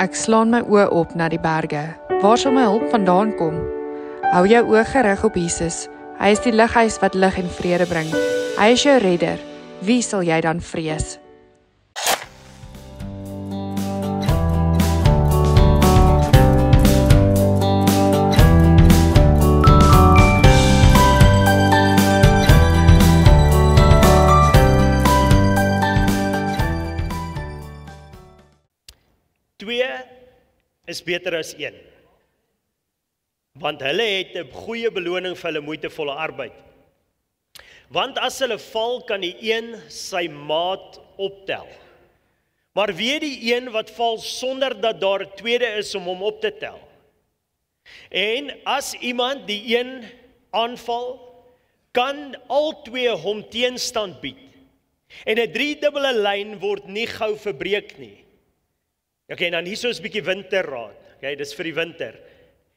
Ek slaan my oë op na die berge. Waar sal my hulp vandaan kom? Hou jou oë gerig op Jesus. Hy is die lighuis wat lig en vrede bring. Hy is jou redder. Wie sal jy dan vrees? Twee is beter as een, want hulle het 'n goeie beloning vir hulle moeitevolle arbeid. Want as hulle val, kan die een sy maat optel. Maar weet die een wat val sonder dat daar 'n tweede is om hom op te tel. En as iemand die een aanval, kan al twee hom teenstand bied. En 'n driedubbele lyn word nie gou verbreek nie. Okay, dan hier is 'n bietjie winterraad. Okay, dis vir die winter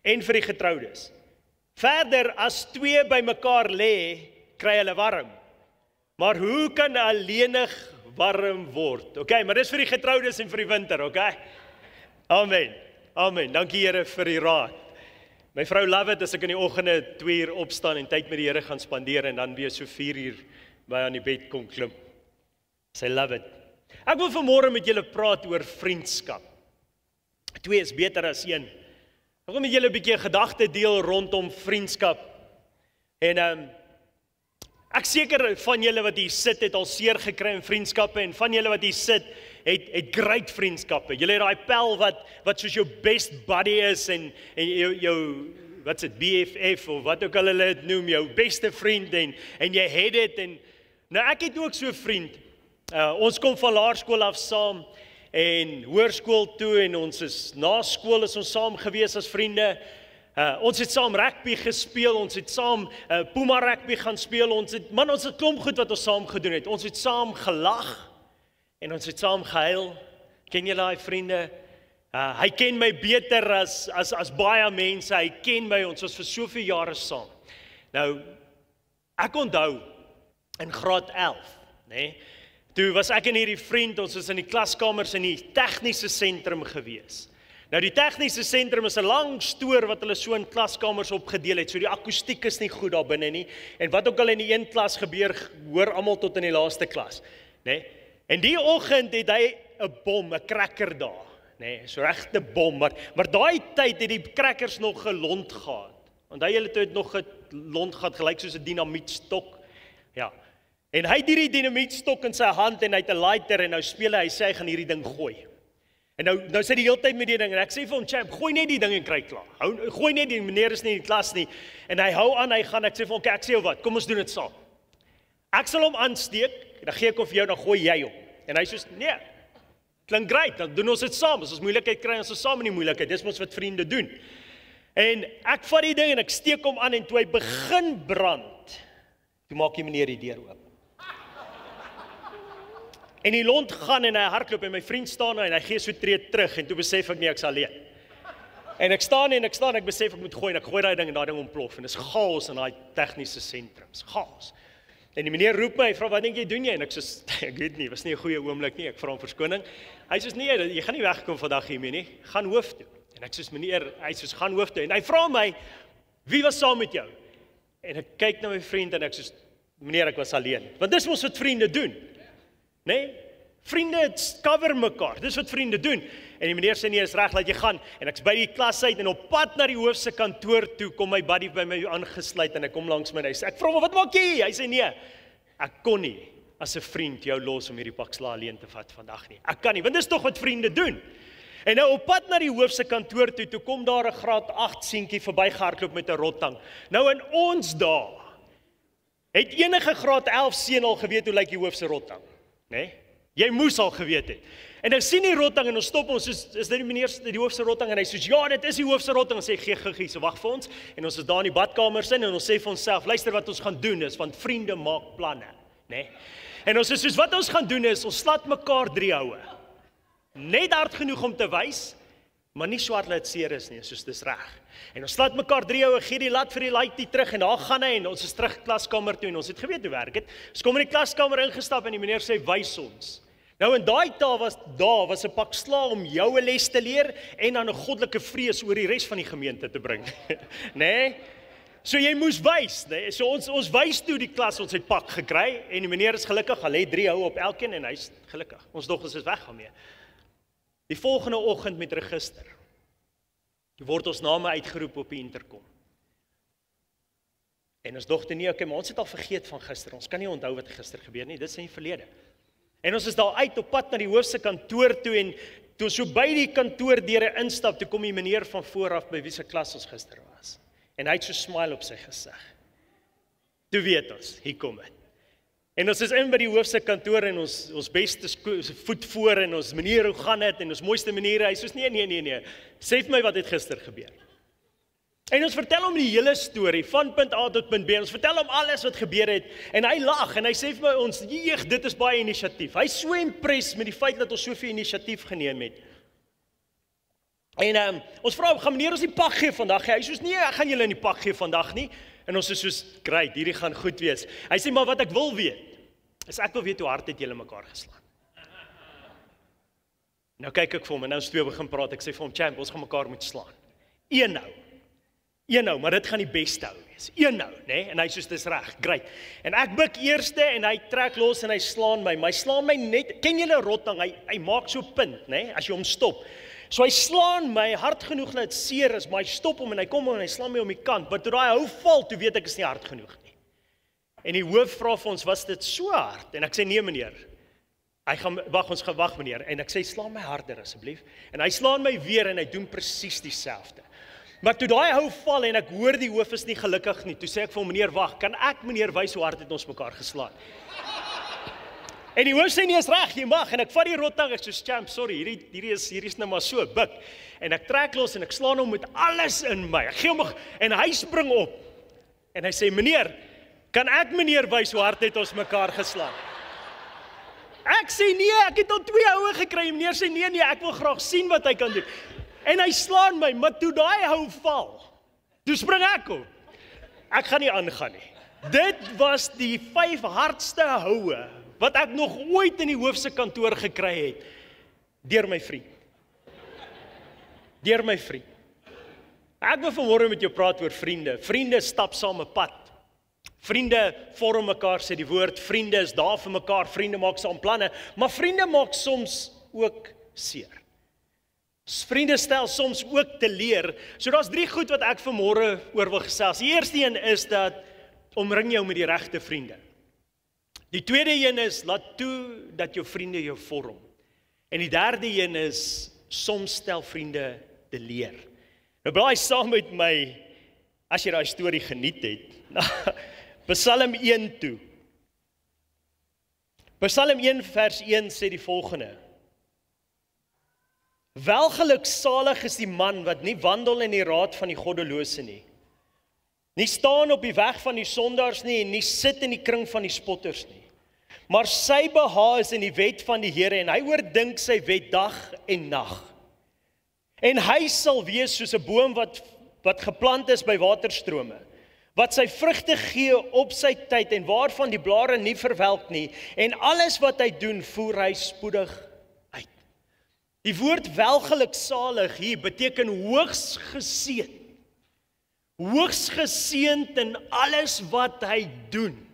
en vir die getroudes. Verder, as twee by mekaar lê, kry hulle warm. Maar hoe kan alleenig warm word? Okay, maar dis vir die getroudes en vir die winter, okay? Amen. Amen. Dankie Here vir die raad. My vrou love it as ek in die oggende 2 uur opstaan en tyd met die Here gaan spandeer en dan weer so 4 uur by aan die bed kom klim. Sy love it. Ek wil vanmôre met julle praat oor vriendskap. Twee is beter as een. Ek wil met julle 'n bietjie 'n gedagte deel rondom vriendskap. En ek seker van julle wat hier sit het al seer gekry in vriendskappe en van julle wat hier sit het great vriendskappe. Julle het daai pel wat soos jou best buddy is en jou wat's dit BFF of wat ook al hulle dit noem, jou beste vriend en jy het dit en nou ek het ook so 'n vriend. Ons kom van laerskool af saam en hoërskool toe en ons is na skool is ons saam gewees as vriende. Ons het saam rugby gespeel, ons het saam Puma rugby gaan speel, ons het klomp goed wat ons saam gedoen het. Ons het saam gelag en ons het saam gehuil. Ken julle daai vriende? Hy ken my beter as baie mense, hy ken my, ons was vir soveel jare saam. Nou, ek onthou in graad 11, né? Toe was ek en hierdie vriend, ons was in die klaskamers in die tegniese sentrum gewees. Nou die tegniese sentrum is 'n lang stoor wat hulle so in klaskamers opgedeel het. So die akoestiek is nie goed daar binne nie. En wat ook al in die een klas gebeur, hoor almal tot in die laaste klas, né? En die oggend het hy 'n bom, 'n cracker daar, né? So regte bom, maar daai tyd het die crackers nog gelont gehad. Want hy het nog 'n lont gehad gelyk soos 'n dinamietstok. Ja. En hy het hierdie dinamietstok in sy hand en hy het 'n lighter en nou speel hy sê hy gaan hierdie ding gooi. En nou sê die hele tyd met die ding en ek sê vir hom, "Champ, gooi net die ding en kry klaar. Gooi net die meneer is nie in die klas nie." En hy hou aan, hy gaan, ek sê vir hom, "Okay, ek sê jou wat, kom ons doen dit saam. Ek sal hom aansteek, dan gee ek hom vir jou, dan gooi jy hom." En hy sê, "Nee, klink great, dan doen ons dit saam. As ons moeilikheid kry, ons is saam in die moeilikheid. Dis mos wat vriende doen." En ek vat die ding en ek steek hom aan en toe hy begin brand, toe maak die meneer die deur oop. En die lont gaan en hy hardloop en my vriend staan daar en hy gee so tree terug en toe besef ek nie ek's alleen. En ek staan, ek besef ek moet gooi en ek gooi daai ding en daai ding ontplof en dis chaos in daai tegniese sentrum. Dis chaos. En die meneer roep my, hy vra wat dink jy doen jy? En ek sê ek weet nie, was nie 'n goeie oomblik nie. Ek vra hom verskoning. Hy sê nee, jy gaan nie wegkom vandag hiermee nie. Gaan hoof toe. En ek sê meneer, hy sê gaan hoof toe. En hy vra my, wie was saam met jou? En ek kyk na my vriend en ek sê meneer, ek was alleen. Want dis mos wat vriende doen. Nee, vriende cover mekaar, dis wat vriende doen. En die meneer sê nee, is reg, laat jy gaan. En ek's by die klas uit en op pad na die hoof se kantoor toe, kom my buddy by my aangesluit en hy kom langs my en hy sê, ek vra hom, wat maak jy? Hy sê nee, ek kon nie as 'n vriend jou los om hierdie pak sla alleen te vat vandag nie. Ek kan nie, want dis tog wat vriende doen. En nou op pad na die hoof se kantoor toe kom daar 'n graad 8 seentjie verbygehardloop met 'n rottang. Nou in ons dae het enige graad 11 seun al geweet hoe lyk die hoof se rottang. Nee, jy moes al geweet het. En nou sien die rottang en ons stop ons, is dit die meneer die hoof se rottang en hy sê ja, dit is die hoof se rottang en sê gee giggie, so wag vir ons en ons is daar in die badkamers in en ons sê vir onsself, luister wat ons gaan doen is want vriende maak planne, né? En ons sê soos wat ons gaan doen is ons slat mekaar 3 houe. Net hard genoeg om te wys, maar nie swart laat seer is nie, soos dis reg. En ons slat mekaar 3 houe, gee die lat vir die laaitjie terug en daar gaan hy en ons is terug klaskamer toe en ons het geweet hoe werk dit. Ons kom in die klaskamer ingestap en die meneer sê wys ons. Nou in daai taal was 'n pak slaag om jou 'n les te leer en dan 'n goddelike vrees oor die res van die gemeente te bring. Né? So jy moes wys, né? So ons wys toe die klas, ons het pak gekry en die meneer is gelukkig, al het 3 houe op elkeen en hy's gelukkig. Ons dogters is weg daarmee. Die volgende oggend met register word ons name uitgeroep op die interkom. En ons dogter nee, okay, maar ons het al vergeet van gister. Ons kan nie onthou wat gister gebeur nie. Dit is in die verlede. En ons is daar uit op pad na die hoofse kantoor toe en toe ons so by die kantoordeure instap, toe kom die meneer van vooraf by wie se klas ons gister was. En hy het so smile op sy gesig. Toe weet ons, hier kom dit. En ons is in by die hoofse kantoor en ons beste voet voor en ons meneer, hoe gaan dit? En ons mooiste meneer, hy sê nee. Sê vir my wat het gister gebeur. En ons vertel hom die hele storie van punt A tot punt B. Ons vertel hom alles wat gebeur het en hy lag en hy sê vir my ons, "Jeeg, dit is baie inisiatief." Hy is so impressed met die feit dat ons soveel inisiatief geneem het. En ons vra hom, "Gaan meneer ons die pak gee vandag?" Hy sê, "Nee, ek gaan julle in die pak gee vandag nie." En ons is soos, "Great, hierdie gaan goed wees." Hy sê, "Maar wat ek wil weet, is ek wil weet hoe hard het julle mekaar geslaan." Nou kyk ek vir hom en nou ons twee begin praat. Ek sê vir hom, "Champ, ons gaan mekaar moet slaan. Een nou, maar dit gaan die beste hou wees. Een nou, né? En hy sê dis reg, great. En ek buk eerste en hy trek los en hy slaan my. Maar hy slaan my net, ken julle rotang, hy maak so punt, né? As jy hom stop. So hy slaan my hard genoeg dat dit seer is, maar hy stop hom en hy kom en hy slaan my om die kant. Maar toe daai hou val, toe weet ek is nie hard genoeg nie. En die hoof vra vir ons, was dit so hard? En ek sê nee meneer. Ons gaan wag meneer. En ek sê slaan my harder asseblief. En hy slaan my weer en hy doen presies dieselfde. Maar toe daai hou val en ek hoor die hoof is nie gelukkig nie, toe sê ek vir hom, meneer, wag, kan ek meneer wys hoe hard het ons mekaar geslaan? En die hoof sê, nee, is reg, jy mag, en ek vat die rotang, ek sê, champ, sorry, hierdie is nou maar so, buk, en ek trek los en ek slaan hom met alles in my, ek gee hom, en hy spring op, en hy sê, meneer, kan ek meneer wys hoe hard het ons mekaar geslaan? Ek sê, nee, ek het al 2 houe gekry, meneer sê, nee, ek wil graag sien wat hy kan doen. En hy slaan my, maar toe daai hou val, toe spring ek op. Ek gaan nie aangaan nie. Dit was die 5 hardste houe, wat ek nog ooit in die hoofse kantoor gekry het, deur my vriend. Deur my vriend. Ek wil vanmôre met jou praat oor vriende. Vriende stap saam 'n pad. Vriende vorm mekaar, sê die woord, vriende is daar vir mekaar, vriende maak saam planne, maar vriende maak soms ook seer. Vriende stel soms ook te leer. So daar's 3 goed wat ek vanmôre oor wil gesels. Die eerste een is dat omring jou met die regte vriende. Die tweede een is laat toe dat jou vriende jou vorm. En die derde een is soms stel vriende te leer. Nou blaai saam met my as jy daai storie geniet het. Psalm 1 toe. Psalm 1 vers 1 sê die volgende: Welgeluksalig is die man wat nie wandel in die raad van die goddelose nie, nie staan op die weg van die sondaars nie, en nie sit in die kring van die spotters nie. Maar sy behaag is in die wet van die Here, en hy oordink sy wet dag en nag. En hy sal wees soos 'n boom wat geplant is by waterstrome, wat sy vrugte gee op sy tyd, en waarvan die blare nie verwelk nie, en alles wat hy doen, voer hy spoedig uit. Die woord welgeluksalig hier beteken hoogs geseënd. Hoogs geseënd in alles wat hy doen.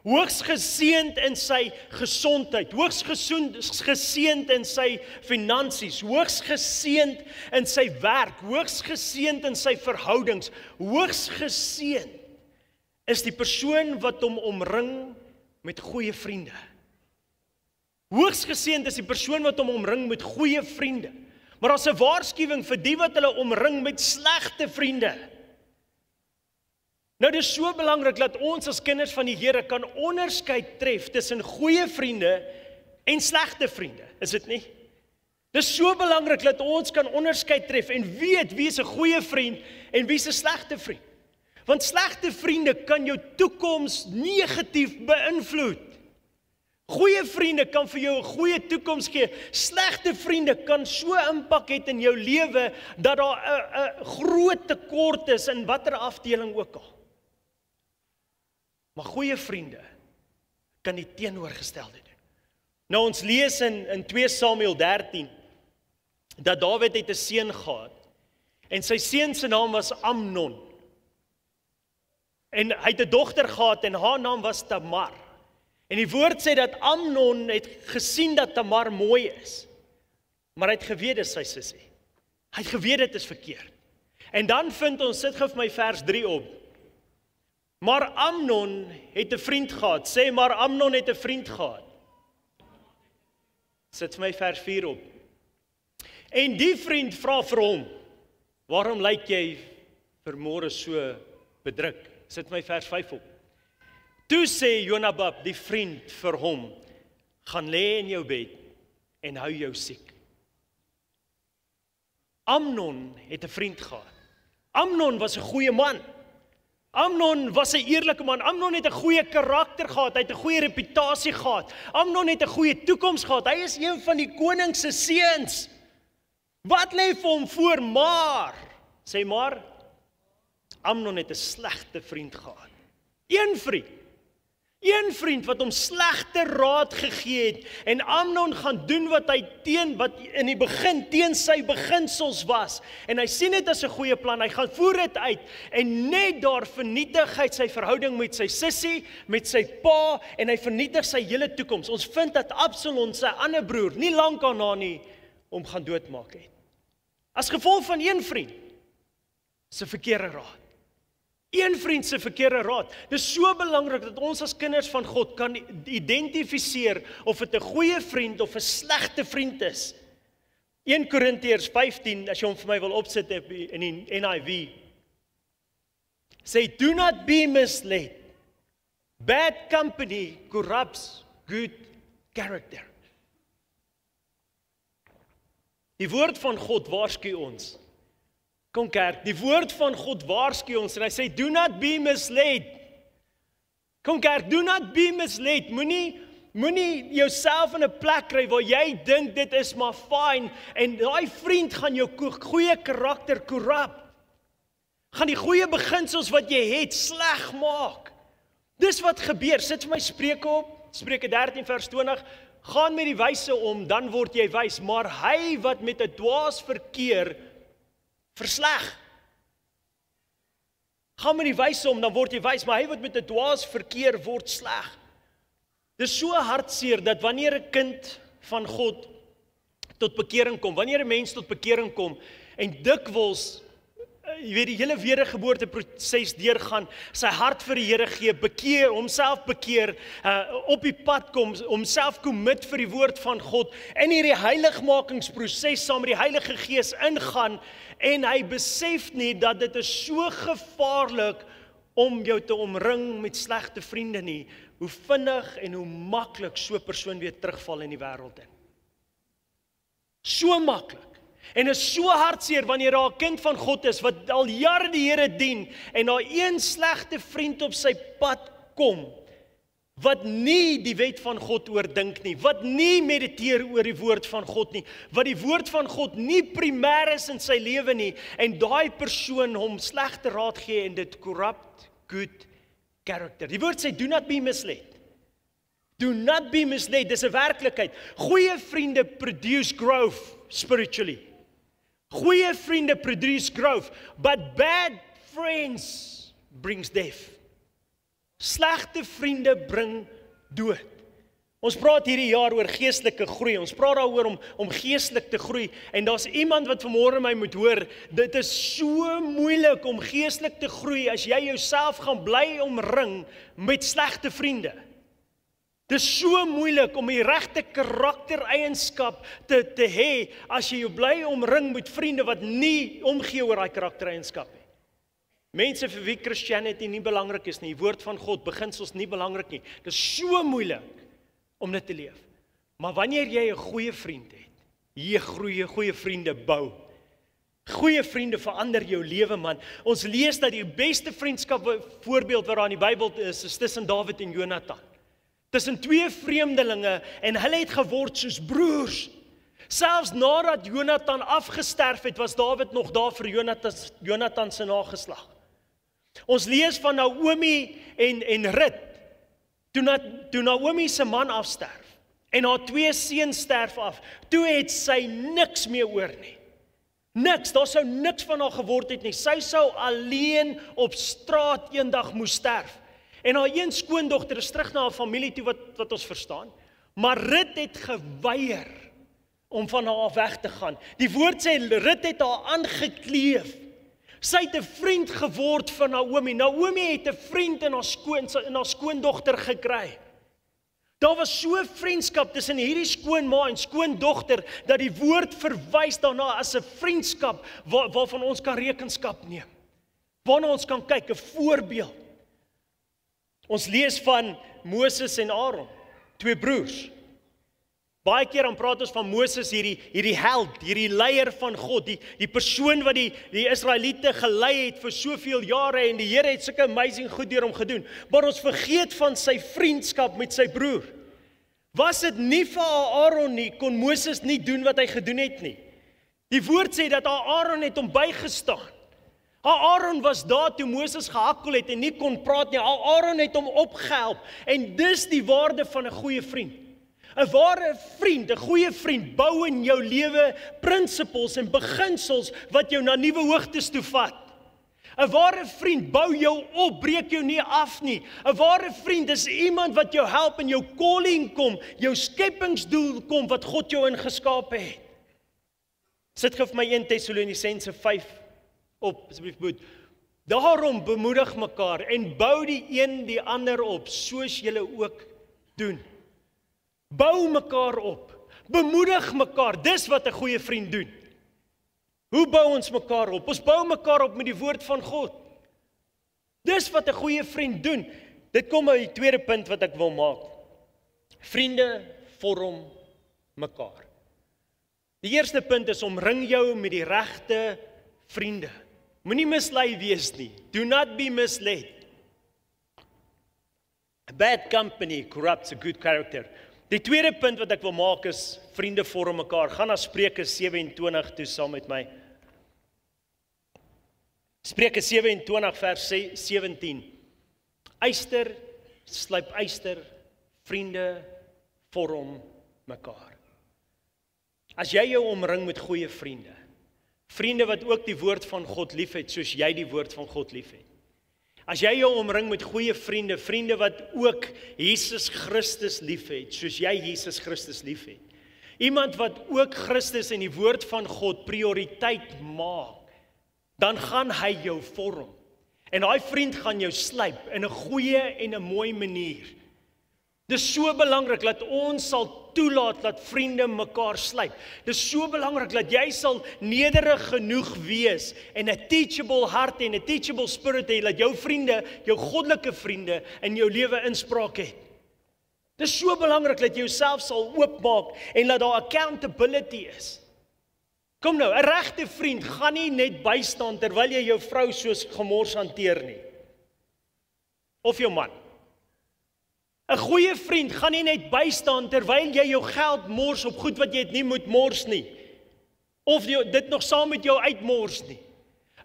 Hoogs geseënd in sy gesondheid, hoogs geseënd in sy finansies, hoogs geseënd in sy werk, hoogs geseënd in sy verhoudings, hoogs geseënd is die persoon wat hom omring met goeie vriende. Hoogs geseënd is die persoon wat hom omring met goeie vriende. Maar daar's 'n waarskuwing vir die wat hulle omring met slegte vriende. Nou, dit is so belangrik dat ons as kinders van die Here kan onderskeid tref tussen goeie vriende en slegte vriende, is dit nie? Dit is so belangrik dat ons kan onderskeid tref en weet wie is 'n goeie vriend en wie is 'n slegte vriend. Want slegte vriende kan jou toekoms negatief beïnvloed. Goeie vriende kan vir jou 'n goeie toekoms gee. Slegte vriende kan so impak hê in jou lewe dat daar 'n groot tekort is in watter afdeling ook al. Maar goeie vriende kan die teenoorgestelde doen. Nou ons lees in 2 Samuel 13 dat Dawid het 'n seun gehad en sy seun se naam was Amnon. En hy het 'n dogter gehad en haar naam was Tamar. En die woord sê dat Amnon het gesien dat Tamar mooi is, maar hy het geweet dit is sy sussie. Hy het geweet dit is verkeerd. En dan vind ons, sit gou vir my vers 3 op. Maar Amnon het 'n vriend gehad. Sê maar Amnon het 'n vriend gehad. Sit vir my vers 4 op. En die vriend vra vir hom, waarom lyk jy vanmôre so bedruk? Sit my vers 5 op. Toe sê Jonadab, die vriend vir hom, gaan lê in jou bed en hou jou siek. Amnon het 'n vriend gehad. Amnon was 'n goeie man. Amnon was 'n eerlike man. Amnon het 'n goeie karakter gehad. Hy het 'n goeie reputasie gehad. Amnon het 'n goeie toekoms gehad. Hy is een van die koning se seuns. Wat lê vir hom voor? Maar, sê maar, Amnon het 'n slegte vriend gehad. Een vriend wat hom slegte raad gegee het en Amnon gaan doen wat in die begin teen sy beginsels was. En hy sien dit as 'n goeie plan. Hy gaan voer dit uit en net daar vernietig hy sy verhouding met sy sussie, met sy pa en hy vernietig sy hele toekoms. Ons vind dat Absalom sy ander broer nie lank daarna nie hom gaan doodmaak het. As gevolg van een vriend se verkeerde raad. Een vriend se verkeerde raad. Dit is so belangrik dat ons as kinders van God kan identifiseer of dit 'n goeie vriend of 'n slegte vriend is. 1 Korintiërs 15, as jy hom vir my wil opsit in die NIV. Say, do not be misled. Bad company corrupts good character. Die woord van God waarsku ons. Kom kerk, die woord van God waarsku ons en hy sê, do not be misled. Kom kerk, do not be misled. Moenie jouself in 'n plek kry waar jy dink dit is maar fyn en daai vriend gaan jou goeie karakter korrup. Gaan die goeie beginsels wat jy het sleg maak. Dis wat gebeur. Sit vir my Spreuke op, Spreuke 13 vers 20. Gaan met die wyse om, dan word jy wys, maar hy wat met 'n dwaas verkeer versleg. Gaan met die wyse om, dan word jy wys, maar hy wat met 'n dwaas verkeer word sleg. Dis so hartseer dat wanneer 'n kind van God tot bekering kom, wanneer 'n mens tot bekering kom en dikwels jy weet die hele wedergeboorteproses deurgaan, sy hart vir die Here gee, bekeer, homself bekeer, op die pad kom, homself commit vir die woord van God, en hierdie heiligmakingsproses saam met die Heilige Gees ingaan, en hy besef nie dat dit is so gevaarlik om jou te omring met slegte vriende nie, hoe vinnig en hoe maklik so 'n persoon weer terugval in die wêreld in. So maklik. En is so hartseer wanneer daar 'n kind van God is wat al jare die Here dien en daar een slegte vriend op sy pad kom wat nie die wet van God oordink nie, wat nie mediteer oor die woord van God nie, wat die woord van God nie primêr is in sy lewe nie en daai persoon hom slegte raad gee en dit corrupt good character. Die woord sê do not be misled. Do not be misled. Dis 'n werklikheid. Goeie vriende produce growth spiritually. Goeie vriende produce growth, but bad friends brings death. Slegte vriende bring dood. Ons praat hierdie jaar oor geestelike groei. Ons praat daaroor om geestelik te groei. En daar's iemand wat vanmôre my moet hoor, dit is so moeilik om geestelik te groei as jy jouself gaan bly omring met slegte vriende. Dit is so moeilik om die regte karaktereienskap te hê as jy jou bly omring met vriende wat nie omgee oor daai karaktereienskap nie. Mense vir wie Christianity nie belangrik is nie, die woord van God, beginsels nie belangrik nie. Dit is so moeilik om dit te leef. Maar wanneer jy 'n goeie vriend het, jy goeie vriende bou. Goeie vriende verander jou lewe, man. Ons lees dat die beste vriendskap voorbeeld wat daar in die Bybel is tussen Dawid en Jonatan. Tussen twee vreemdelinge en hulle het geword soos broers. Selfs nadat Jonatan afgesterf het, was Dawid nog daar vir Jonatan se nageslag. Ons lees van Naomi en Rut, toe Naomi se man afsterf, En haar 2 seuns sterf af. Toe het sy niks meer oor nie. Niks, daar sou niks van haar geword het nie. Sy sou alleen op straat eendag moes sterf. En haar een skoondogter is terug na haar familie toe, wat ons verstaan. Maar Rut het geweier om van haar af weg te gaan. Die woord sê, Rut het haar aangekleef. Sy het 'n vriend geword van Naomi. Naomi het 'n vriend in haar skoondogter gekry. Daar was so 'n vriendskap tussen hierdie skoonma en skoondogter, dat die woord verwys daarna as 'n vriendskap waarvan ons kan rekenskap neem. Waarna ons kan kyk, 'n voorbeeld. Ons lees van Moses en Aaron, 2 broers. Baie keer dan praat ons van Moses, hierdie held, hierdie leier van God, die persoon wat die Israeliete gelei het vir soveel jare, en die Here het sulke amazing goed deur hom gedoen. Maar ons vergeet van sy vriendskap met sy broer. Was dit nie vir Aaron nie, kon Moses nie doen wat hy gedoen het nie. Die woord sê dat Aaron het hom bygestaan. Aaron was daar toe Moses gehakkel het en nie kon praat nie. Aaron het hom opgehelp. En dis die waarde van 'n goeie vriend. 'n Ware vriend, 'n goeie vriend, bou in jou lewe prinsipels en beginsels wat jou na nuwe hoogtes toe vat. 'n Ware vriend bou jou op, breek jou nie af nie. 'n Ware vriend is iemand wat jou help in jou calling kom, jou skepingsdoel kom wat God jou ingeskaap het. Sit gou vir my 1 Tessalonisense 5 op, asseblief boet. Daarom bemoedig mekaar en bou die een die ander op, soos julle ook doen. Bou mekaar op, bemoedig mekaar, dis wat 'n goeie vriend doen. Hoe bou ons mekaar op? Ons bou mekaar op met die woord van God. Dis wat 'n goeie vriend doen. Dit kom by die tweede punt wat ek wil maak. Vriende vorm mekaar. Die eerste punt is omring jou met die regte vriende. Moenie mislei wees nie. Do not be misled. A bad company corrupts a good character. Die tweede punt wat ek wil maak is, vriende vorm mekaar. Gaan na Spreuke 27 toe saam met my. Spreuke 27 vers 17. Yster slyp yster, vriende vorm mekaar. As jy jou omring met goeie vriende, vriende wat ook die woord van God liefhet, soos jy die woord van God liefhet. As jy jou omring met goeie vriende, vriende wat ook Jesus Christus liefhet, soos jy Jesus Christus liefhet. Iemand wat ook Christus en die woord van God prioriteit maak, dan gaan hy jou vorm. En daai vriend gaan jou slyp in 'n goeie en 'n mooi manier. Dis so belangrik dat ons sal toelaat dat vriende mekaar slyp. Dis so belangrik dat jy sal nederig genoeg wees en 'n teachable hart en 'n teachable spirit hê, dat jou vriende, jou goddelike vriende in jou lewe inspraak het. Dis so belangrik dat jy jouself sal oopmaak en dat daar accountability is. Kom nou, 'n regte vriend gaan nie net bystaan terwyl jy jou vrou soos gemors hanteer nie. Of jou man. 'n Goeie vriend gaan nie net bystaan terwyl jy jou geld mors op goed wat jy nie moet mors nie. Of dit nog saam met jou uitmors nie.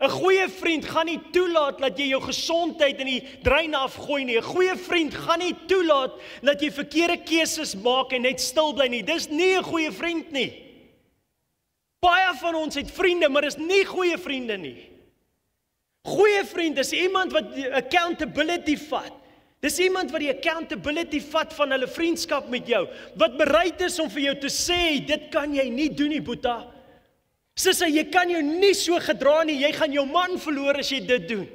'n Goeie vriend gaan nie toelaat dat jy jou gesondheid in die drein afgooi nie. 'n Goeie vriend gaan nie toelaat dat jy verkeerde keuses maak en net stil bly nie. Dis nie 'n goeie vriend nie. Baie van ons het vriende, maar is nie goeie vriende nie. Goeie vriend is iemand wat die accountability vat. Dis iemand wat die accountability vat van hulle vriendskap met jou, wat bereid is om vir jou te sê, dit kan jy nie doen nie, Boeta. Sissa, jy kan jou nie so gedra nie, jy gaan jou man verloor as jy dit doen.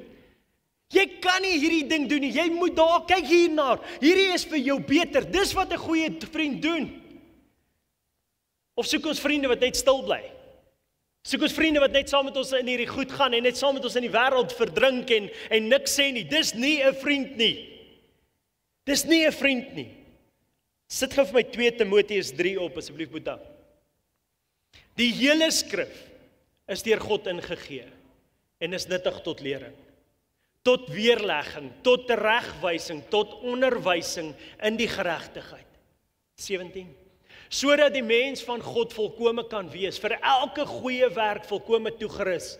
Jy kan nie hierdie ding doen nie, jy moet daar, kyk hierna, hierdie is vir jou beter, dis wat 'n goeie vriend doen. Of soek ons vriende wat net stil bly? Soek ons vriende wat net saam met ons in hierdie goed gaan en net saam met ons in die wêreld verdrink en niks sê nie. Dis nie 'n vriend nie. Dis nie 'n vriend nie. Sit gou vir my 2 Timoteus 3 op, asseblief Boeta. Die hele skrif is deur God ingegee en is nuttig tot lering, tot weerlegging, tot teregwysing, tot onderwysing in die geregtigheid. 17. Sodat die mens van God volkome kan wees, vir elke goeie werk volkome toegerus.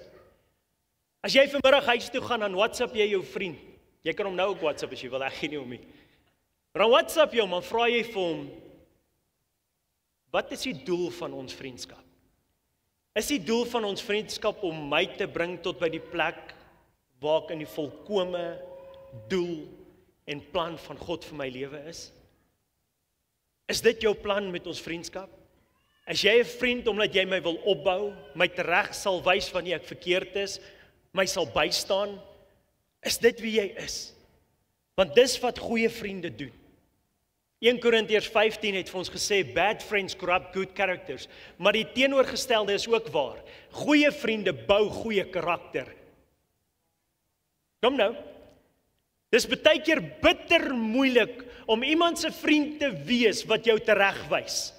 As jy vanmiddag huis toe gaan, dan WhatsApp jy jou vriend. Jy kan hom nou ook WhatsApp as jy wil, ek gee nie om nie. Maar dan WhatsApp jou, man, vra jy vir hom, wat is die doel van ons vriendskap? Is die doel van ons vriendskap om my te bring tot by die plek waar ek in die volkome doel en plan van God vir my lewe is? Is dit jou plan met ons vriendskap? Is jy 'n vriend omdat jy my wil opbou, my tereg sal wys wanneer ek verkeerd is, my sal bystaan? Is dit wie jy is? Want dis wat goeie vriende doen. 1 Korintiërs 15 het vir ons gesê, bad friends corrupt good characters. Maar die teenoorgestelde is ook waar. Goeie vriende bou goeie karakter. Kom nou. Dis baie keer bitter moeilik om iemand se vriend te wees wat jou teregwys.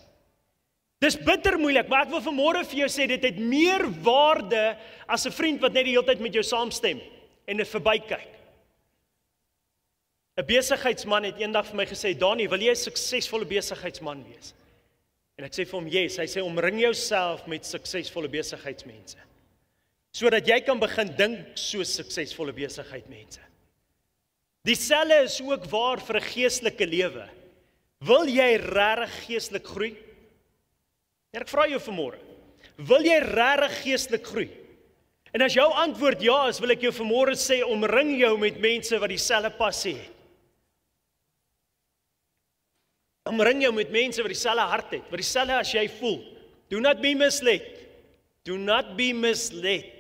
Dis bitter moeilik, maar ek wil vanmôre vir jou sê, dit het meer waarde as 'n vriend wat net die hele tyd met jou saamstem en dit verbykyk. 'n Besigheidsman het eendag vir my gesê, Dani, wil jy 'n suksesvolle besigheidsman wees? En ek sê vir hom, yes. Hy sê, omring jouself met suksesvolle besigheidsmense, sodat jy kan begin dink soos suksesvolle besigheidsmense. Dieselfde is ook waar vir 'n geestelike lewe. Wil jy regtig geestelik groei? En ek vra jou vanmôre, wil jy regtig geestelik groei? En as jou antwoord ja is, wil ek jou vanmôre sê, omring jou met mense wat dieselfde passie het. Omring jou met mense wat dieselfde hart het, wat dieselfde as jy voel. Do not be misled. Do not be misled.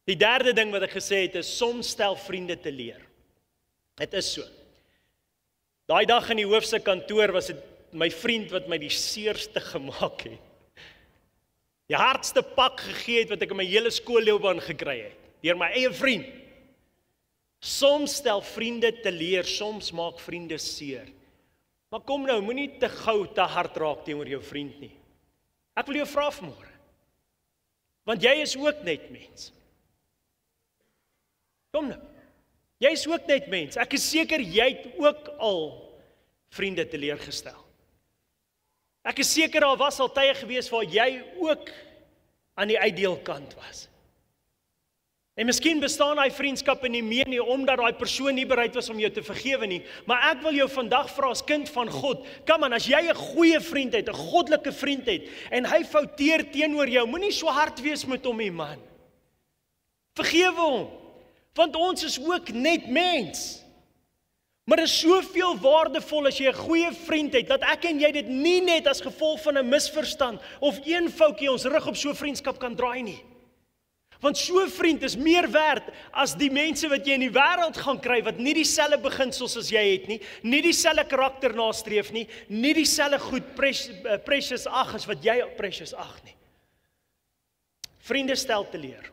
Die derde ding wat ek gesê het is, soms stel vriende teleur. Dit is so. Daai dag in die hoof se kantoor was dit my vriend wat my die seerste gemaak het. Die hardste pak gegee het wat ek in my hele skoolloopbaan gekry het, deur my eie vriend. Soms stel vriende teleur, soms maak vriende seer. Maar kom nou, moenie te gou te hard raak teenoor jou vriend nie. Ek wil jou vra vanmôre, want jy is ook net mens. Kom nou, jy is ook net mens. Ek is seker jy het ook al vriende teleurgestel. Ek is seker daar was al tye gewees waar jy ook aan die uitdeelkant was. En miskien bestaan daai vriendskappe nie meer nie, omdat daai persoon nie bereid was om jou te vergewe nie. Maar ek wil jou vandag vra as kind van God, kom aan, as jy 'n goeie vriend het, 'n goddelike vriend het, en hy fouteer teenoor jou, moenie so hard wees met hom nie, man. Vergewe hom, want ons is ook net mens. Maar dit is soveel waardevol as jy 'n goeie vriend het, dat ek en jy dit nie net as gevolg van 'n misverstand of een foutjie ons rug op so 'n vriendskap kan draai nie. Want so 'n vriend is meer werd as die mense wat jy in die wêreld gaan kry, wat nie dieselfde beginsels as jy het nie dieselfde karakter nastreef nie dieselfde goed precious ag as wat jy precious ag nie. Vriende stel teleur.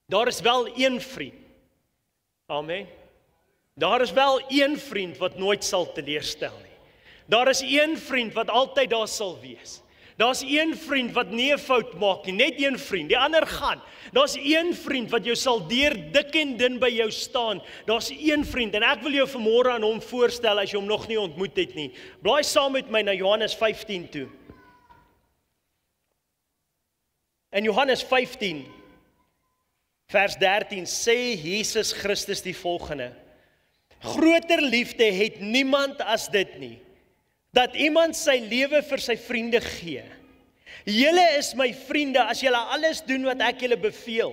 Daar is wel een vriend. Amen. Daar is wel een vriend wat nooit sal teleurstel nie. Daar is een vriend wat altyd daar sal wees. Daar's een vriend wat nie 'n fout maak nie, net een vriend, die ander gaan. Daar's een vriend wat jou sal deur dik en dun by jou staan. Daar's een vriend en ek wil jou vanmôre aan hom voorstel as jy hom nog nie ontmoet het nie. Blaai saam met my na Johannes 15 toe. In Johannes 15 vers 13 sê Jesus Christus die volgende: Groter liefde het niemand as dit nie, dat iemand sy lewe vir sy vriende gee. Julle is my vriende as julle alles doen wat ek julle beveel.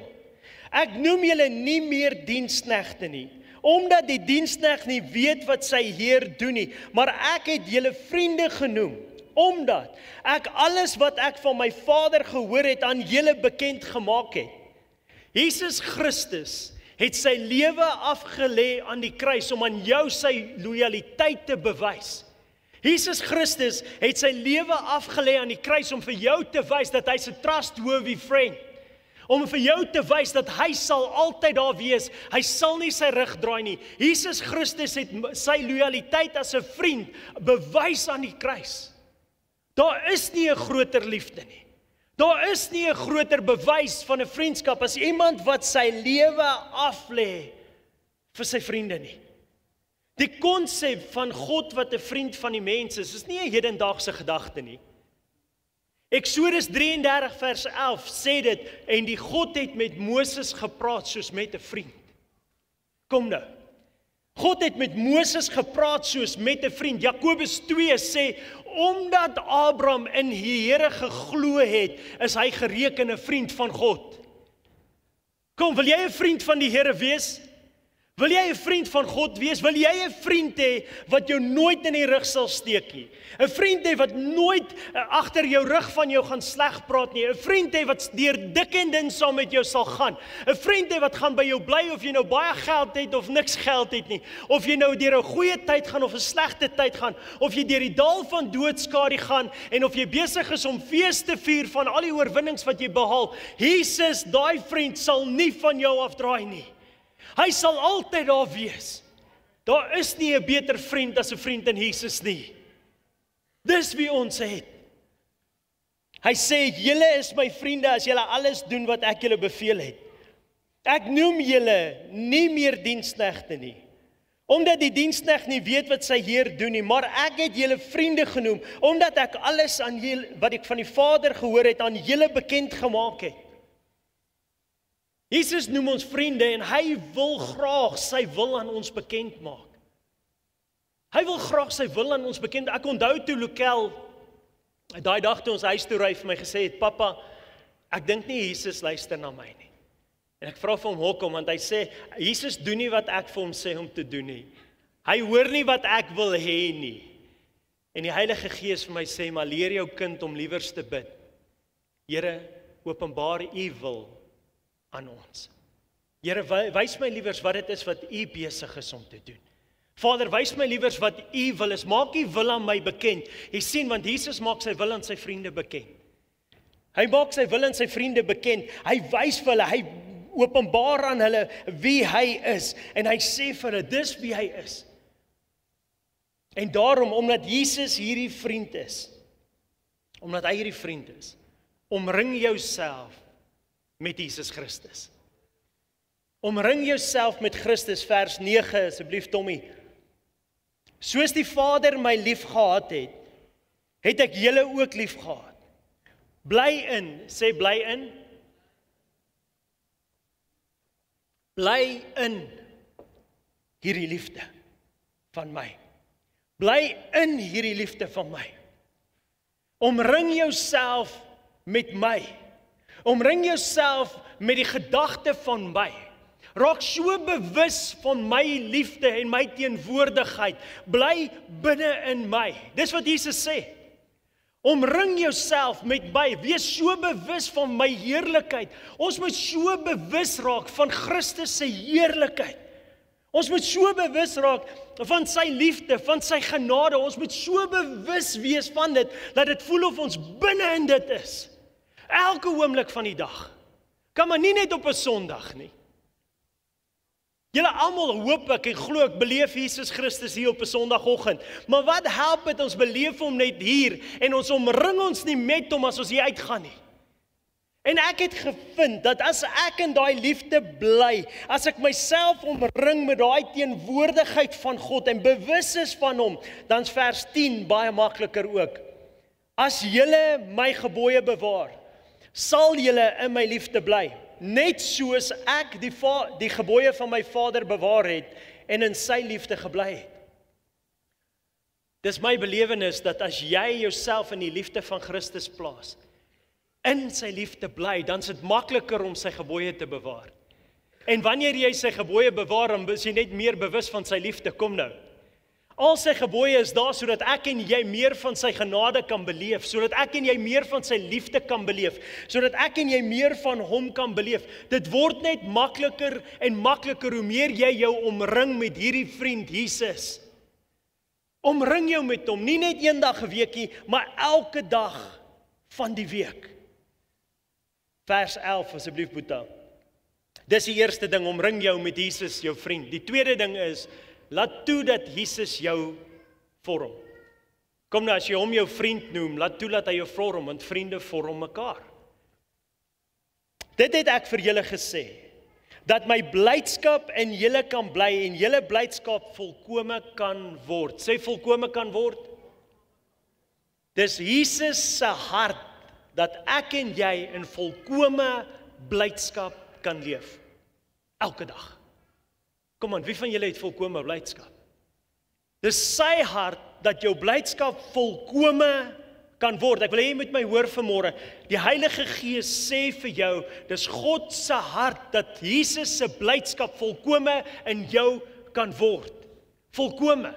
Ek noem julle nie meer diensknegte nie, omdat die diensknegt nie weet wat sy heer doen nie, maar ek het julle vriende genoem, omdat ek alles wat ek van my Vader gehoor het aan julle bekend gemaak het. Jesus Christus het sy lewe afgelê aan die kruis om aan jou sy lojaliteit te bewys. Jesus Christus het sy lewe afgelê aan die kruis om vir jou te wys dat hy's 'n trustworthy friend. Om vir jou te wys dat hy sal altyd daar wees. Hy sal nie sy rug draai nie. Jesus Christus het sy lojaliteit as 'n vriend bewys aan die kruis. Daar is nie 'n groter liefde nie. Daar is nie 'n groter bewys van 'n vriendskap as iemand wat sy lewe aflê vir sy vriende nie. Die konsep van God wat 'n vriend van die mens is nie 'n hedendaagse gedagte nie. Eksodus 33 vers 11 sê dit, en die God het met Moses gepraat soos met 'n vriend. Kom nou. God het met Moses gepraat soos met 'n vriend. Jakobus 2 sê, omdat Abraham in die Here geglo het, is hy gereken 'n vriend van God. Kom, wil jy 'n vriend van die Here wees? Wil jy 'n vriend van God wees? Wil jy 'n vriend hê wat jou nooit in die rug sal steek nie? 'n Vriend hê wat nooit agter jou rug van jou gaan sleg praat nie. 'n Vriend hê wat deur dik en dun saam met jou sal gaan. 'n Vriend hê wat gaan by jou bly of jy nou baie geld het of niks geld het nie. Of jy nou deur 'n goeie tyd gaan of 'n slegte tyd gaan. Of jy deur die dal van doodskadu gaan en of jy besig is om fees te vier van al die oorwinnings wat jy behaal. Jesus, daai vriend sal nie van jou afdraai nie. Hy sal altyd daar wees. Daar is nie 'n beter vriend as 'n vriend in Jesus nie. Dis wie ons het. Hy sê, julle is my vriende as julle alles doen wat ek julle beveel het. Ek noem julle nie meer diensknegte nie, omdat die diensknegt nie weet wat sy Heer doen nie, maar ek het julle vriende genoem, omdat ek alles aan julle, wat ek van die Vader gehoor het, aan julle bekend gemaak het. Jesus noem ons vriende en hy wil graag sy wil aan ons bekend maak. Hy wil graag sy wil aan ons bekend. Ek onthou toe Lukel, daai dag toe ons huis toe ry vir my gesê het, pappa, ek dink nie Jesus luister na my nie. En ek vra vir hom hoekom, want hy sê, Jesus doen nie wat ek vir hom sê om te doen nie. Hy hoor nie wat ek wil hê nie. En die Heilige Gees vir my sê, maar leer jou kind om liewers te bid. Here, openbaar u wil aan ons. Here, wys my liewers wat dit is wat u besig is om te doen. Vader, wys my liewers wat u wil is. Maak u wil aan my bekend. Jy sien, want Jesus maak sy wil aan sy vriende bekend. Hy maak sy wil aan sy vriende bekend. Hy wys vir hulle, hy openbaar aan hulle wie hy is. En hy sê vir hulle, dis wie hy is. En daarom, omdat Jesus hierdie vriend is, omring jouself met Jesus Christus. Omring jouself met Christus, vers 9, asseblief Tommy. Soos die Vader my lief gehad het, het ek julle ook lief gehad. Bly in, sê bly in. Bly in hierdie liefde van my. Bly in hierdie liefde van my. Omring jouself met my. Omring jouself met die gedagte van my. Raak so bewus van my liefde en my teenwoordigheid. Bly binne in my. Dis wat Jesus sê. Omring jouself met my. Wees so bewus van my heerlikheid. Ons moet so bewus raak van Christus se heerlikheid. Ons moet so bewus raak van sy liefde, van sy genade. Ons moet so bewus wees van dit, dat dit voel of ons binne in dit is. Elke oomblik van die dag. Kan maar nie net op 'n Sondag nie. Julle almal hoop ek en glo ek beleef Jesus Christus hier op 'n Sondagoggend. Maar wat help dit ons beleef hom net hier en ons omring ons nie met hom as ons hier uitgaan nie. En ek het gevind dat as ek in daai liefde bly, as ek myself omring met daai teenwoordigheid van God en bewus is van hom, dan is vers 10 baie makliker ook. As julle my gebooie bewaar, sal julle in my liefde bly, net soos ek die gebooie van my Vader bewaar het en in sy liefde gebly het. Dis my belewenis dat as jy jouself in die liefde van Christus plaas, in sy liefde bly, dan is dit makliker om sy gebooie te bewaar. En wanneer jy sy gebooie bewaar, dan is jy net meer bewus van sy liefde. Kom nou. Al sy gebooie is daar sodat ek en jy meer van sy genade kan beleef, sodat ek en jy meer van sy liefde kan beleef, sodat ek en jy meer van hom kan beleef. Dit word net makliker en makliker hoe meer jy jou omring met hierdie vriend Jesus. Omring jou met hom, nie net een dag 'n weekie, maar elke dag van die week. Vers 11 asseblief Boeta. Dis die eerste ding, omring jou met Jesus, jou vriend. Die tweede ding is, laat toe dat Jesus jou vorm. Kom nou, as jy hom jou vriend noem, laat toe dat hy jou vorm, want vriende vorm mekaar. Dit het ek vir julle gesê, dat my blydskap in julle kan bly en julle blydskap volkome kan word. Sê volkome kan word. Dis Jesus se hart, dat ek en jy in volkome blydskap kan leef. Elke dag. Kom aan, wie van julle het volkome blydskap? Dis sy hart dat jou blydskap volkome kan word. Ek wil hê jy moet my hoor vanmôre. Die Heilige Gees sê vir jou, dis God se hart dat Jesus se blydskap volkome in jou kan word. Volkome.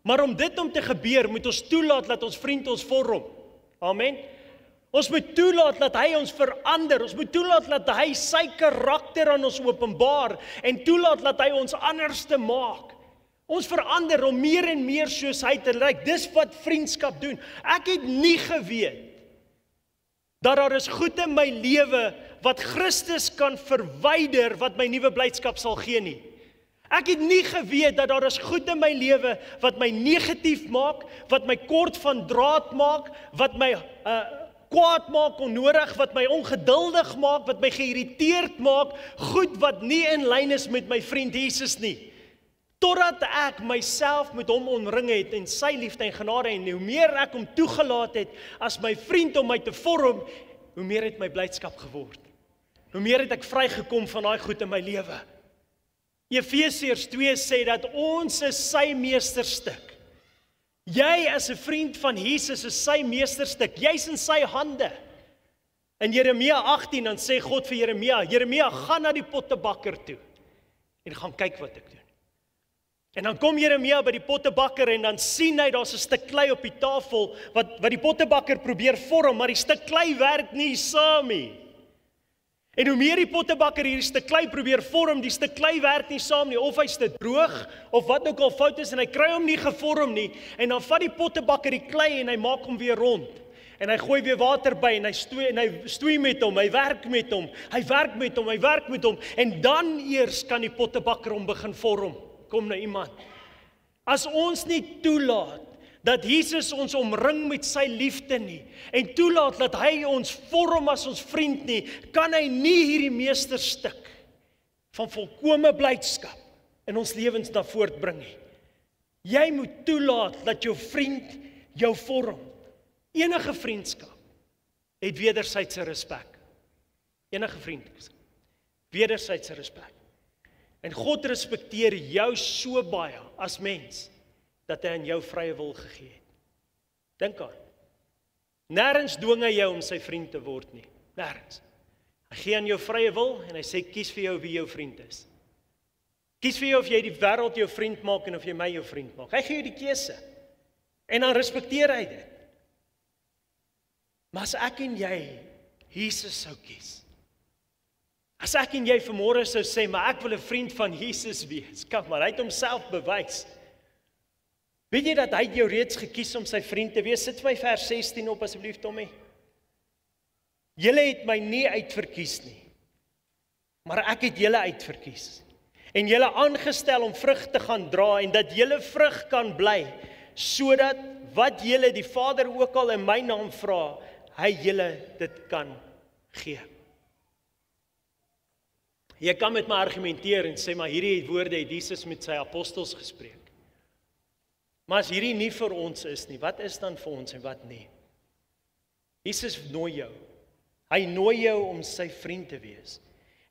Maar om dit te gebeur, moet ons toelaat dat ons vriend ons vorm. Amen. Ons moet toelaat dat hy ons verander. Ons moet toelaat dat hy sy karakter aan ons openbaar en toelaat dat hy ons anders te maak. Ons verander om meer en meer soos hy te lyk. Dis wat vriendskap doen. Ek het nie geweet dat daar is goed in my lewe wat Christus kan verwyder wat my nuwe blydskap sal gee nie. Ek het nie geweet dat daar is goed in my lewe wat my negatief maak, wat my kort van draad maak, wat my kwaad maak onnodig, wat my ongeduldig maak, wat my geïrriteerd maak, goed wat nie in lyn is met my vriend Jesus nie. Totdat ek myself met hom omring het en sy liefde en genade en hoe meer ek hom toegelaat het as my vriend om my te vorm, hoe meer het my blydskap geword. Hoe meer het ek vrygekom van daai goed in my lewe. Efesiërs 2 sê dat ons is sy meesterstuk. Jy as 'n vriend van Jesus is sy meesterstuk. Jy's in sy hande. In Jeremia 18 dan sê God vir Jeremia, gaan na die pottebakker toe en gaan kyk wat ek doen. En dan kom Jeremia by die pottebakker en dan sien hy daar's 'n stuk klei op die tafel wat die pottebakker probeer vorm, maar die stuk klei werk nie saam nie. En hoe meer die pottebakker hierdie stuk klei probeer vorm, die stuk klei werk nie saam nie, of hy's te droog of wat ook al fout is en hy kry hom nie gevorm nie. En dan vat die pottebakker die klei en hy maak hom weer rond. En hy gooi weer water by en hy stoei met hom, hy werk met hom, hy werk met hom en dan eers kan die pottebakker hom begin vorm. Kom nou iemand. As ons nie toelaat dat Jesus ons omring met sy liefde nie en toelaat dat hy ons vorm as ons vriend nie, kan hy nie hierdie meesterstuk van volkome blydskap in ons lewens na voortbring nie. Jy moet toelaat dat jou vriend jou vorm. Enige vriendskap het wederwysige respek. Enige vriendskap. Wederwysige respek. En God respekteer jou so baie as mens, dat hy aan jou vrye wil gegee het. Dink aan. Nêrens dwing hy jou om sy vriend te word nie. Nêrens. Hy gee aan jou vrye wil en hy sê kies vir jou wie jou vriend is. Kies vir jou of jy die wêreld jou vriend maak en of jy my jou vriend maak. Hy gee jou die keuse. En dan respekteer hy dit. Maar as ek en jy Jesus sou kies, as ek en jy vanmôre sou sê, maar ek wil 'n vriend van Jesus wees, kom maar, hy het homself bewys. Weet jy dat hy jou reeds gekies om sy vriend te wees? Sit my vers 16 op asseblief, Tommy. Julle het my nie uitverkies nie, maar ek het julle uitverkies. En julle aangestel om vrug te gaan dra en dat julle vrug kan bly, sodat wat julle die Vader ook al in my naam vra, hy julle dit kan gee. Jy kan met my argumenteer en sê, maar hierdie woorde het Jesus met sy apostels gespreek. Maar as hierdie nie vir ons is nie, wat is dan vir ons en wat nie? Jesus nooi jou. Hy nooi jou om sy vriend te wees.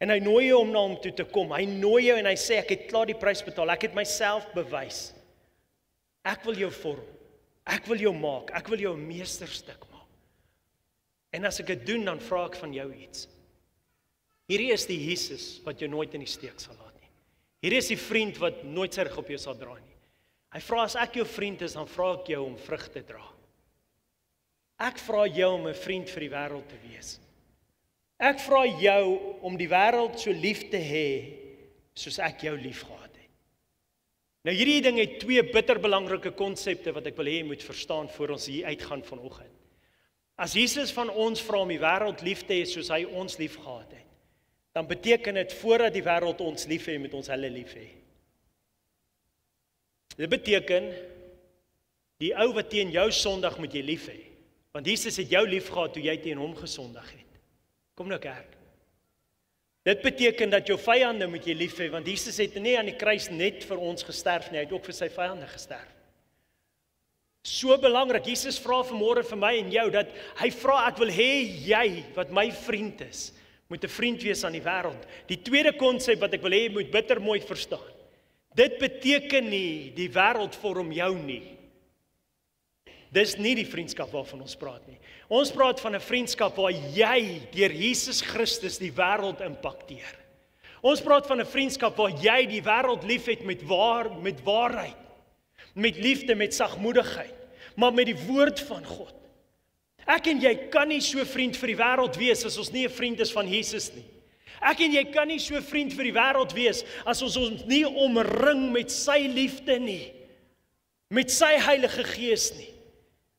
En hy nooi jou om na hom toe te kom. Hy nooi jou en hy sê, ek het klaar die prys betaal. Ek het myself bewys. Ek wil jou vorm. Ek wil jou maak. Ek wil jou 'n meesterstuk maak. En as ek dit doen, dan vra ek van jou iets. Hierdie is die Jesus wat jou nooit in die steek sal laat nie. Hierdie is die vriend wat nooit sy rug op jou sal draai nie. Hy vra, as ek jou vriend is, dan vra ek jou om vrug te dra. Ek vra jou om 'n vriend vir die wêreld te wees. Ek vra jou om die wêreld so lief te hê, soos ek jou lief gehad het. Nou hierdie ding het twee bitterbelangrike konsepte wat ek wil hê jy moet verstaan voor ons hier uitgaan vanoggend. As Jesus van ons vra om die wêreld lief te hê soos hy ons lief gehad het, dan beteken dit voordat die wêreld ons lief hê, moet ons hulle lief hê. Dit beteken, die ou wat teen jou sondig moet jy lief hê. Want Jesus het jou lief gehad toe jy teen hom gesondig het. Kom nou kerk. Dit beteken dat jou vyande moet jy lief hê, want Jesus het nie aan die kruis net vir ons gesterf nie, hy het ook vir sy vyande gesterf. So belangrik, Jesus vra vanmôre vir my en jou, dat hy vra, ek wil hê jy, wat my vriend is, moet 'n vriend wees aan die wêreld. Die tweede konsep wat ek wil hê jy moet bitter mooi verstaan. Dit beteken nie die wêreld vorm jou nie. Dis nie die vriendskap waarvan ons praat nie. Ons praat van 'n vriendskap waar jy deur Jesus Christus die wêreld impakteer. Ons praat van 'n vriendskap waar jy die wêreld liefhet met waarheid, met liefde, met sagmoedigheid, maar met die woord van God. Ek en jy kan nie so vriend vir die wêreld wees as ons nie 'n vriend is van Jesus nie. Ek en jy kan nie so vriend vir die wêreld wees as ons ons nie omring met sy liefde nie, met sy Heilige Gees nie.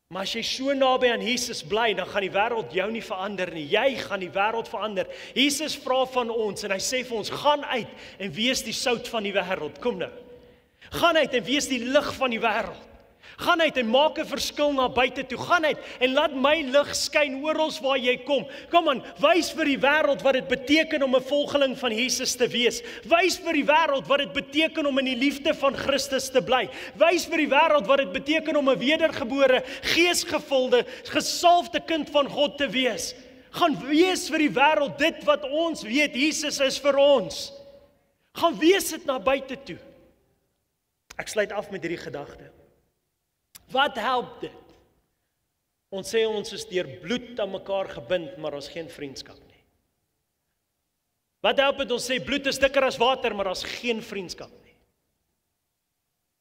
Maar as jy so naby aan Jesus bly, dan gaan die wêreld jou nie verander nie. Jy gaan die wêreld verander. Jesus vra van ons en hy sê vir ons, gaan uit en wees die sout van die wêreld. Kom nou. Gaan uit en wees die lig van die wêreld. Gaan uit en maak 'n verskil na buite toe. Gaan uit en laat my lig skyn oral waar jy kom. Kom aan, wys vir die wêreld wat dit beteken om 'n volgeling van Jesus te wees. Wys vir die wêreld wat dit beteken om in die liefde van Christus te bly. Wys vir die wêreld wat dit beteken om 'n wedergebore, geesgevulde, gesalfde kind van God te wees. Gaan wees vir die wêreld dit wat ons weet Jesus is vir ons. Gaan wees dit na buite toe. Ek sluit af met hierdie gedagte. Wat help dit? Ons sê ons is deur bloed aan mekaar gebind, maar ons geen vriendskap nie. Wat help dit ons sê bloed is dikker as water, maar ons geen vriendskap nie?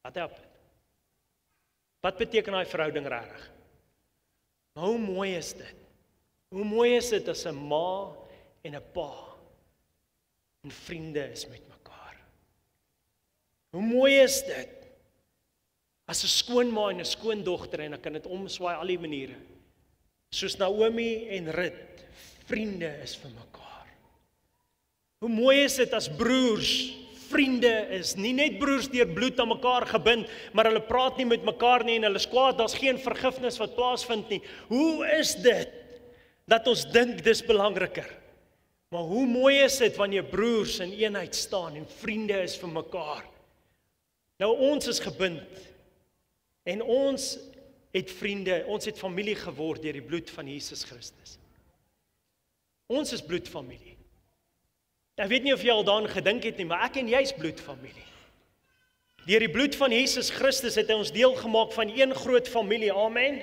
Wat help dit? Wat beteken daai verhouding regtig? Hoe mooi is dit? Hoe mooi is dit as 'n ma en 'n pa en vriende is met mekaar? Hoe mooi is dit? As 'n skoonma en 'n skoondogter, en ek kan dit omswaai al die maniere. Soos Naomi en Rut, vriende is vir mekaar. Hoe mooi is dit as broers, vriende is, nie net broers deur bloed aan mekaar gebind, maar hulle praat nie met mekaar nie en hulle is kwaad, daar's geen vergifnis wat plaasvind nie. Hoe is dit dat ons dink dis belangriker? Maar hoe mooi is dit wanneer broers in eenheid staan en vriende is vir mekaar? Nou ons is gebind. En ons het vriende, ons het familie geword deur die bloed van Jesus Christus. Ons is bloedfamilie. Ek weet nie of jy al daaraan gedink het nie, maar ek en jy is bloedfamilie. Deur die bloed van Jesus Christus het hy ons deel gemaak van een groot familie. Amen.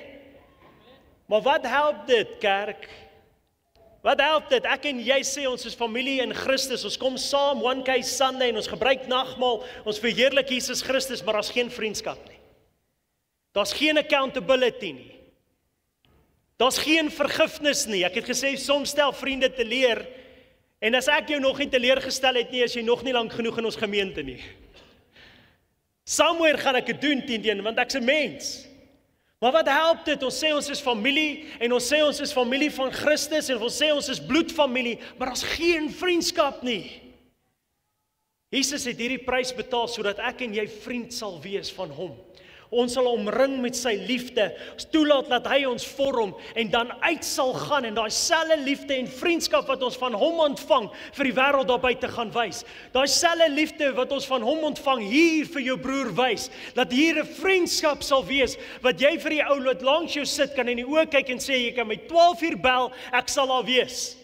Maar wat help dit, kerk? Wat help dit? Ek en jy sê ons is familie in Christus. Ons kom saam One Case Sunday en ons gebruik nagmaal. Ons verheerlik Jesus Christus, maar daar's geen vriendskap nie. Daar's geen accountability nie. Daar's geen vergifnis nie. Ek het gesê, soms stel vriende teleur, en as ek jou nog nie teleurgestel het nie, is jy nog nie lank genoeg in ons gemeente nie. Somewhere gaan ek dit doen, teen, want ek's 'n mens. Maar wat help dit? Ons sê ons is familie, en ons sê ons is familie van Christus, en ons sê ons is bloedfamilie, maar daar's geen vriendskap nie. Jesus het hierdie prys betaal, sodat ek en jy vriend sal wees van hom. Ons sal omring met sy liefde, toelaat dat hy ons vorm, en dan uit sal gaan, en daai selfde liefde en vriendskap wat ons van hom ontvang, vir die wêreld daar buite gaan wys. Daai selfde liefde wat ons van hom ontvang, hier vir jou broer wys, dat hier 'n vriendskap sal wees, wat jy vir die ou wat langs jou sit, kan in die oë kyk en sê, jy kan my 12 uur bel, ek sal daar wees.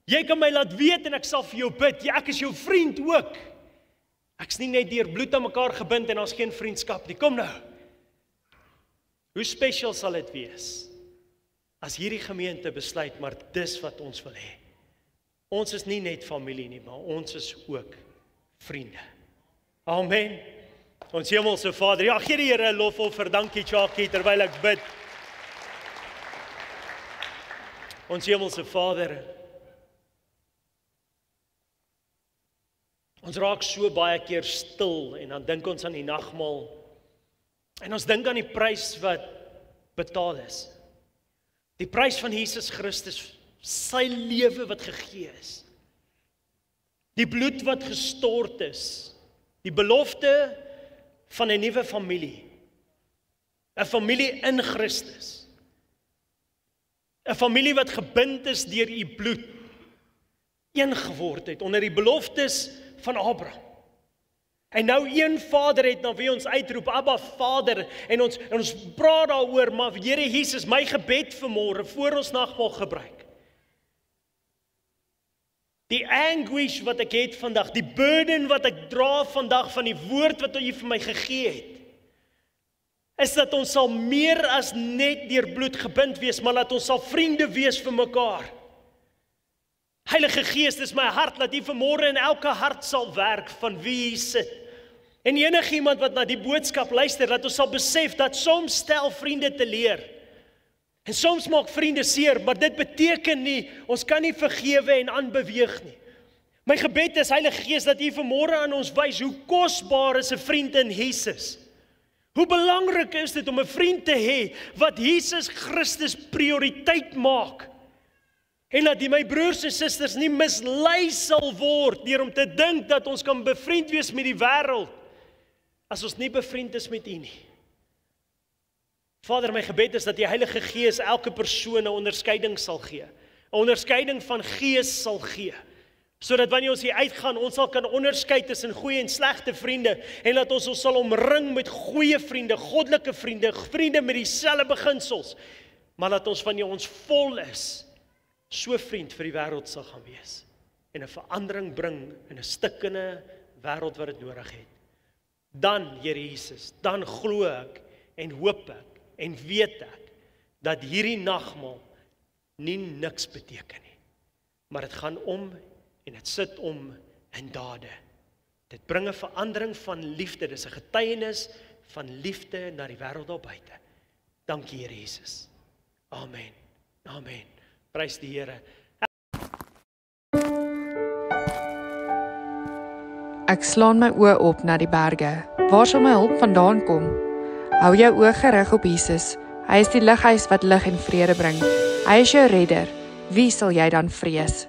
Jy kan my laat weet en ek sal vir jou bid, ek is jou vriend ook. Ek's nie net deur bloed aan mekaar gebind en ons geen vriendskap nie. Kom nou. Hoe special sal dit wees as hierdie gemeente besluit, maar dis wat ons wil hê. Ons is nie net familie nie, maar ons is ook vriende. Amen. Ons hemelse Vader, ja, gee die Here 'n lofoffer, dankie Jackie, terwyl ek bid. Ons hemelse Vader, ons raak so baie keer stil, en dan dink ons aan die nagmaal, en ons dink aan die prys wat betaal is. Die prys van Jesus Christus, sy lewe wat gegee is. Die bloed wat gestort is. Die belofte van 'n nuwe familie. 'n familie in Christus. 'n familie wat gebind is deur u bloed. Een geword het onder die beloftes van Abraham. En nou een Vader het na wie ons uitroep, Abba Vader, en ons praat daaroor, maar Here Jesus, my gebed vanmôre, voor ons nagmaal gebruik, Die anguish wat ek het vandag, die burden wat ek dra vandag van die woord wat U vir my gegee het, is dat ons sal meer as net deur bloed gebind wees, maar dat ons sal vriende wees vir mekaar. Heilige Gees, dis my hart dat U vanmôre in elke hart sal werk van wie hier sit. En enigiemand wat na die boodskap luister, dat ons sal besef dat soms stel vriende te leer. En soms maak vriende seer, maar dit beteken nie, ons kan nie vergewe en aanbeweeg nie. My gebed is, Heilige Gees, dat U vanmôre aan ons wys hoe kosbaar is 'n vriend in Jesus. Hoe belangrik is dit om 'n vriend te hê wat Jesus Christus prioriteit maak. En dat my broers en susters nie mislei sal word deur om te dink dat ons kan bevriend wees met die wêreld as ons nie bevriend is met U nie. Vader, my gebed is dat die Heilige Gees elke persoon 'n onderskeiding sal gee. 'n Onderskeiding van gees sal gee. Sodat wanneer ons hier uitgaan, ons sal kan onderskei tussen goeie en slegte vriende en dat ons sal omring met goeie vriende, goddelike vriende, vriende met dieselfde beginsels, maar dat ons wanneer ons vol is, so vriend vir die wêreld sal gaan wees en 'n verandering bring in 'n stikkende wêreld wat dit nodig het. Dan, Here Jesus, dan glo ek en hoop ek en weet ek dat hierdie nagmaal nie niks beteken nie, maar dit gaan om en dit sit om in dade. Dit bring 'n verandering van liefde, dis 'n getuienis van liefde na die wêreld daar buite. Dankie Here Jesus. Amen. Amen. Prys die Here. Ek slaan my oë op na die berge. Waar sal my hulp vandaan kom? Hou jou oë gerig op Jesus. Hy is die lighuis wat lig en vrede bring. Hy is jou redder. Wie sal jy dan vrees?